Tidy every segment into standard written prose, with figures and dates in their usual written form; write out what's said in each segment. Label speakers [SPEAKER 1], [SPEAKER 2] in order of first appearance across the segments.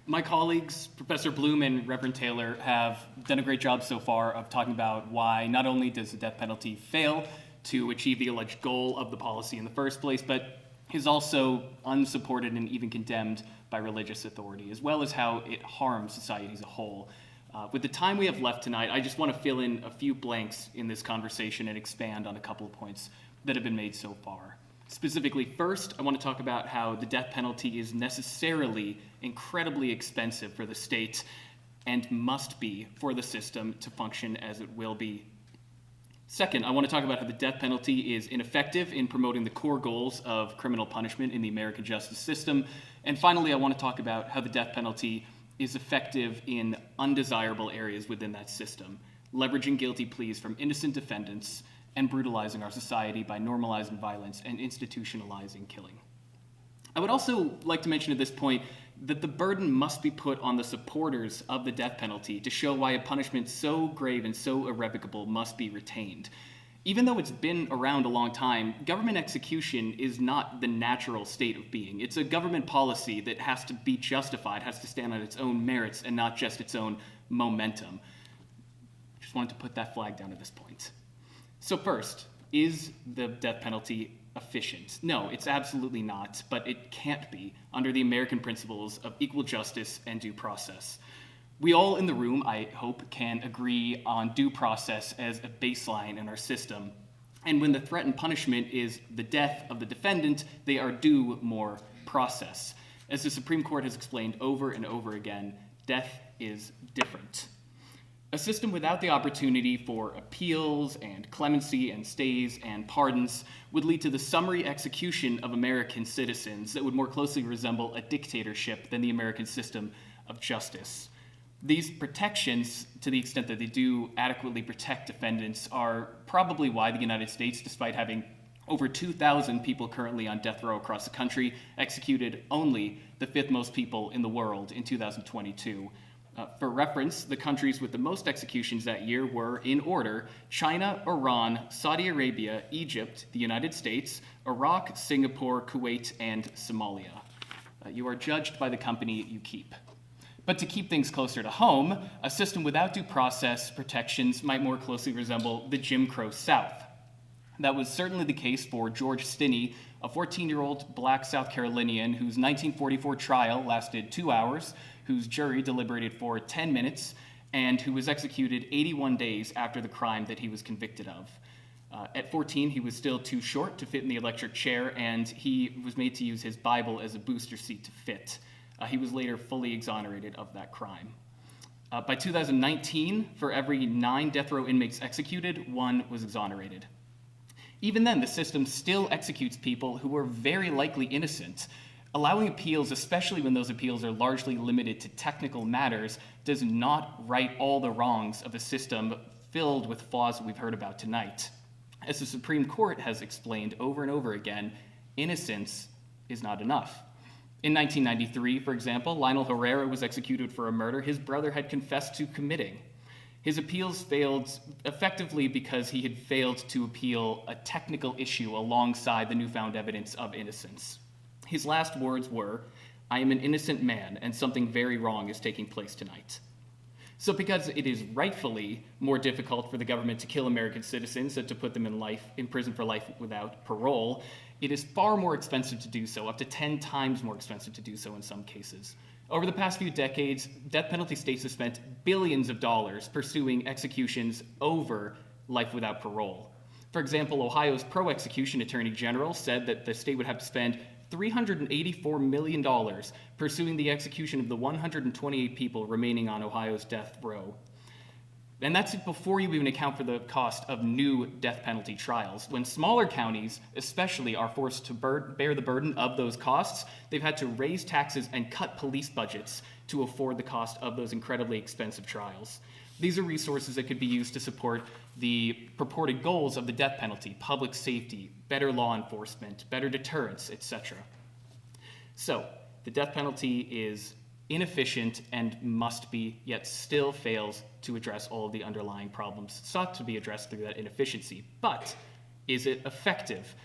[SPEAKER 1] My colleagues, Professor Bloom and Reverend Taylor, have done a great job so far of talking about why not only does the death penalty fail to achieve the alleged goal of the policy in the first place, but is also unsupported and even condemned by religious authority, as well as how it harms society as a whole. With the time we have left tonight, I just want to fill in a few blanks in this conversation and expand on a couple of points that have been made so far. Specifically, first, I want to talk about how the death penalty is necessarily incredibly expensive for the state and must be for the system to function as it will be. Second, I want to talk about how the death penalty is ineffective in promoting the core goals of criminal punishment in the American justice system. And finally, I want to talk about how the death penalty is effective in undesirable areas within that system, leveraging guilty pleas from innocent defendants and brutalizing our society by normalizing violence and institutionalizing killing. I would also like to mention at this point that the burden must be put on the supporters of the death penalty to show why a punishment so grave and so irrevocable must be retained. Even though it's been around a long time, government execution is not the natural state of being. It's a government policy that has to be justified, has to stand on its own merits and not just its own momentum. Just wanted to put that flag down at this point. So first, is the death penalty efficient? No, it's absolutely not, but it can't be under the American principles of equal justice and due process. We all in the room, I hope, can agree on due process as a baseline in our system. And when the threat and punishment is the death of the defendant, they are due more process. As the Supreme Court has explained over and over again, death is different. A system without the opportunity for appeals and clemency and stays and pardons would lead to the summary execution of American citizens that would more closely resemble a dictatorship than the American system of justice. These protections, to the extent that they do adequately protect defendants, are probably why the United States, despite having over 2,000 people currently on death row across the country, executed only the fifth most people in the world in 2022. For reference, the countries with the most executions that year were, in order, China, Iran, Saudi Arabia, Egypt, the United States, Iraq, Singapore, Kuwait, and Somalia. You are judged by the company you keep. But to keep things closer to home, a system without due process protections might more closely resemble the Jim Crow South. That was certainly the case for George Stinney, a 14-year-old black South Carolinian whose 1944 trial lasted 2 hours, whose jury deliberated for 10 minutes, and who was executed 81 days after the crime that he was convicted of. At 14, he was still too short to fit in the electric chair, and he was made to use his Bible as a booster seat to fit. He was later fully exonerated of that crime. By 2019, for every 9 death row inmates executed, 1 was exonerated. Even then, the system still executes people who are very likely innocent. Allowing appeals, especially when those appeals are largely limited to technical matters, does not right all the wrongs of a system filled with flaws that we've heard about tonight. As the Supreme Court has explained over and over again, innocence is not enough. In 1993, for example, Lionel Herrera was executed for a murder his brother had confessed to committing. His appeals failed effectively because he had failed to appeal a technical issue alongside the newfound evidence of innocence. His last words were, "I am an innocent man, and something very wrong is taking place tonight." So because it is rightfully more difficult for the government to kill American citizens than to put them in prison for life without parole, it is far more expensive to do so, up to 10 times more expensive to do so in some cases. Over the past few decades, death penalty states have spent billions of dollars pursuing executions over life without parole. For example, Ohio's pro-execution attorney general said that the state would have to spend $384 million pursuing the execution of the 128 people remaining on Ohio's death row. And that's before you even account for the cost of new death penalty trials. When smaller counties, especially, are forced to bear the burden of those costs, they've had to raise taxes and cut police budgets to afford the cost of those incredibly expensive trials. These are resources that could be used to support the purported goals of the death penalty: public safety, better law enforcement, better deterrence, etc. So, the death penalty is inefficient and must be, yet still fails to address all of the underlying problems sought to be addressed through that inefficiency. But is it effective?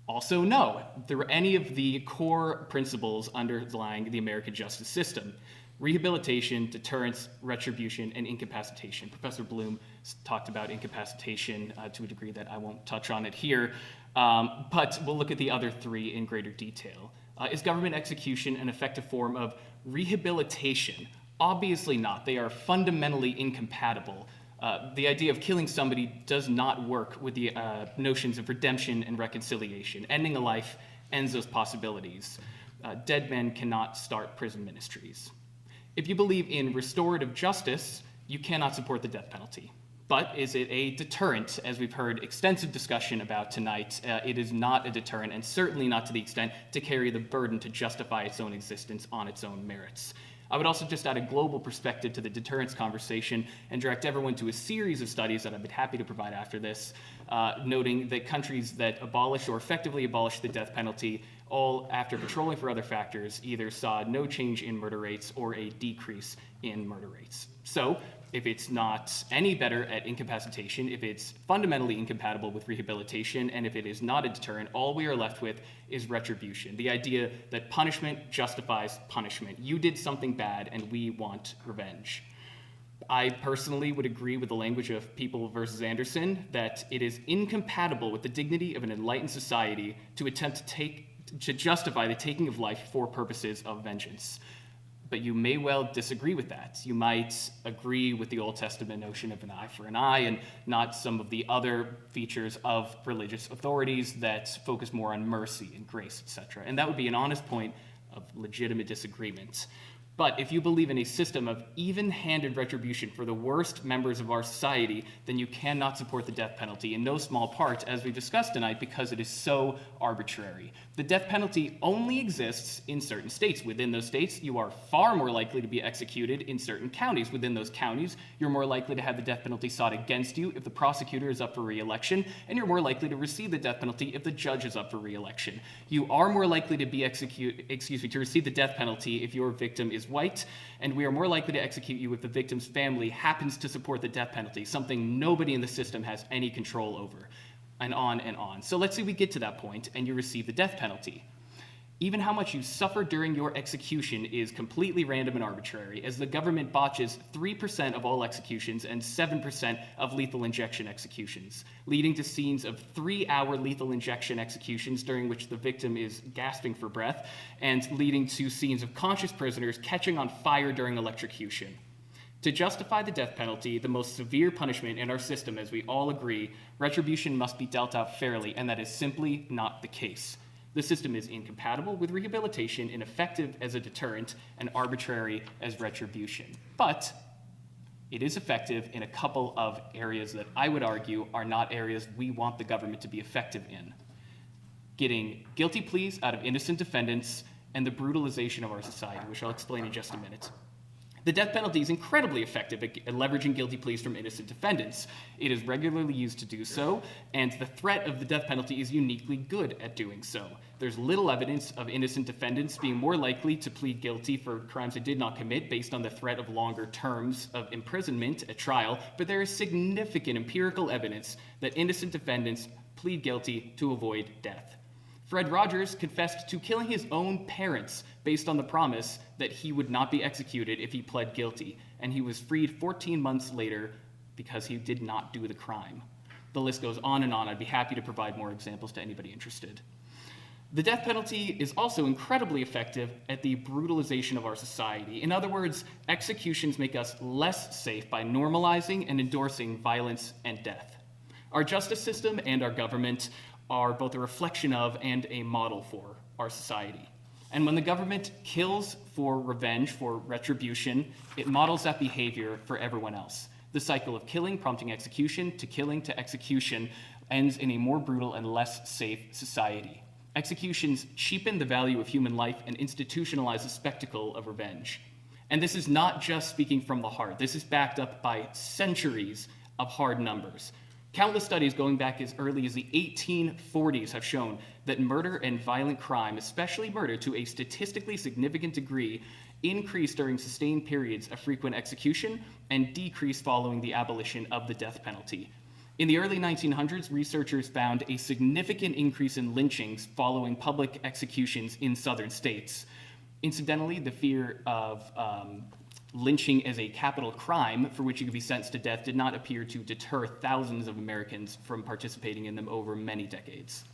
[SPEAKER 1] Also, no, there were any of the core principles underlying the American justice system: rehabilitation, deterrence, retribution, and incapacitation. Professor Bloom talked about incapacitation to a degree that I won't touch on it here, but we'll look at the other three in greater detail. Is government execution an effective form of rehabilitation? Obviously not. They are fundamentally incompatible. The idea of killing somebody does not work with the notions of redemption and reconciliation. Ending a life ends those possibilities. Dead men cannot start prison ministries. If you believe in restorative justice, you cannot support the death penalty. But is it a deterrent? As we've heard extensive discussion about tonight, it is not a deterrent, and certainly not to the extent to carry the burden to justify its own existence on its own merits. I would also just add a global perspective to the deterrence conversation and direct everyone to a series of studies that I'd be happy to provide after this, noting that countries that abolish or effectively abolish the death penalty, all after patrolling for other factors, either saw no change in murder rates or a decrease in murder rates. So, if it's not any better at incapacitation, if it's fundamentally incompatible with rehabilitation, and if it is not a deterrent, all we are left with is retribution. The idea that punishment justifies punishment. You did something bad, and we want revenge. I personally would agree with the language of People versus Anderson that it is incompatible with the dignity of an enlightened society to attempt to justify the taking of life for purposes of vengeance. But you may well disagree with that. You might agree with the Old Testament notion of an eye for an eye and not some of the other features of religious authorities that focus more on mercy and grace, etc. And that would be an honest point of legitimate disagreement. But if you believe in a system of even-handed retribution for the worst members of our society, then you cannot support the death penalty, in no small part, as we discussed tonight, because it is so arbitrary. The death penalty only exists in certain states. Within those states, you are far more likely to be executed in certain counties. Within those counties, you're more likely to have the death penalty sought against you if the prosecutor is up for re-election, and you're more likely to receive the death penalty if the judge is up for re-election. You are more likely to be to receive the death penalty if your victim is white, and we are more likely to execute you if the victim's family happens to support the death penalty, something nobody in the system has any control over, and on and on. So let's say we get to that point and you receive the death penalty. Even how much you suffer during your execution is completely random and arbitrary, as the government botches 3% of all executions and 7% of lethal injection executions, leading to scenes of 3-hour lethal injection executions during which the victim is gasping for breath, and leading to scenes of conscious prisoners catching on fire during electrocution. To justify the death penalty, the most severe punishment in our system, as we all agree, retribution must be dealt out fairly, and that is simply not the case. The system is incompatible with rehabilitation, ineffective as a deterrent, and arbitrary as retribution. But it is effective in a couple of areas that I would argue are not areas we want the government to be effective in: getting guilty pleas out of innocent defendants and the brutalization of our society, which I'll explain in just a minute. The death penalty is incredibly effective at leveraging guilty pleas from innocent defendants. It is regularly used to do so, and the threat of the death penalty is uniquely good at doing so. There's little evidence of innocent defendants being more likely to plead guilty for crimes they did not commit based on the threat of longer terms of imprisonment at trial, but there is significant empirical evidence that innocent defendants plead guilty to avoid death. Fred Rogers confessed to killing his own parents based on the promise that he would not be executed if he pled guilty, and he was freed 14 months later because he did not do the crime. The list goes on and on. I'd be happy to provide more examples to anybody interested. The death penalty is also incredibly effective at the brutalization of our society. In other words, executions make us less safe by normalizing and endorsing violence and death. Our justice system and our government are both a reflection of and a model for our society. And when the government kills for revenge, for retribution, it models that behavior for everyone else. The cycle of killing, prompting execution, to killing, to execution, ends in a more brutal and less safe society. Executions cheapen the value of human life and institutionalize the spectacle of revenge. And this is not just speaking from the heart. This is backed up by centuries of hard numbers. Countless studies going back as early as the 1840s have shown that murder and violent crime, especially murder to a statistically significant degree, increase during sustained periods of frequent execution and decrease following the abolition of the death penalty. In the early 1900s, researchers found a significant increase in lynchings following public executions in southern states. Incidentally, the fear of lynching as a capital crime for which you could be sentenced to death did not appear to deter thousands of Americans from participating in them over many decades.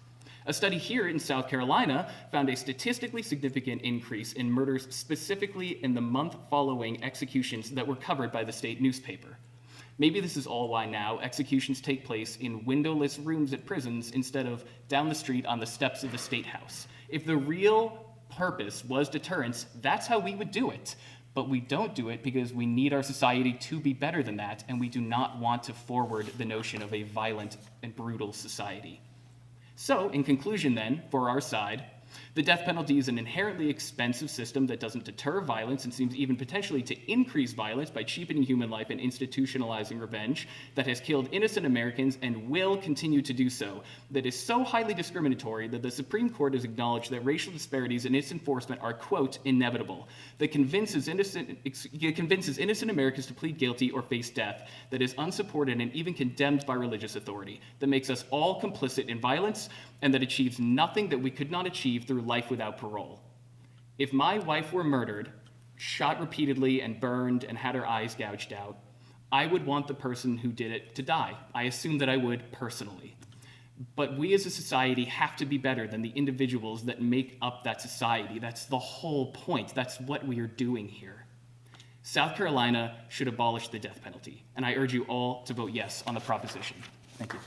[SPEAKER 1] A study here in South Carolina found a statistically significant increase in murders specifically in the month following executions that were covered by the state newspaper. Maybe this is all why now executions take place in windowless rooms at prisons instead of down the street on the steps of the State House. If the real purpose was deterrence, that's how we would do it. But we don't do it because we need our society to be better than that, and we do not want to forward the notion of a violent and brutal society. So, in conclusion then, for our side, the death penalty is an inherently expensive system that doesn't deter violence and seems even potentially to increase violence by cheapening human life and institutionalizing revenge, that has killed innocent Americans and will continue to do so, that is so highly discriminatory that the Supreme Court has acknowledged that racial disparities in its enforcement are, quote, inevitable, that convinces innocent Americans to plead guilty or face death, that is unsupported and even condemned by religious authority, that makes us all complicit in violence, and that achieves nothing that we could not achieve through life without parole. If my wife were murdered, shot repeatedly and burned and had her eyes gouged out, I would want the person who did it to die. I assume that I would personally. But we as a society have to be better than the individuals that make up that society. That's the whole point. That's what we are doing here. South Carolina should abolish the death penalty, and I urge you all to vote yes on the proposition. Thank you.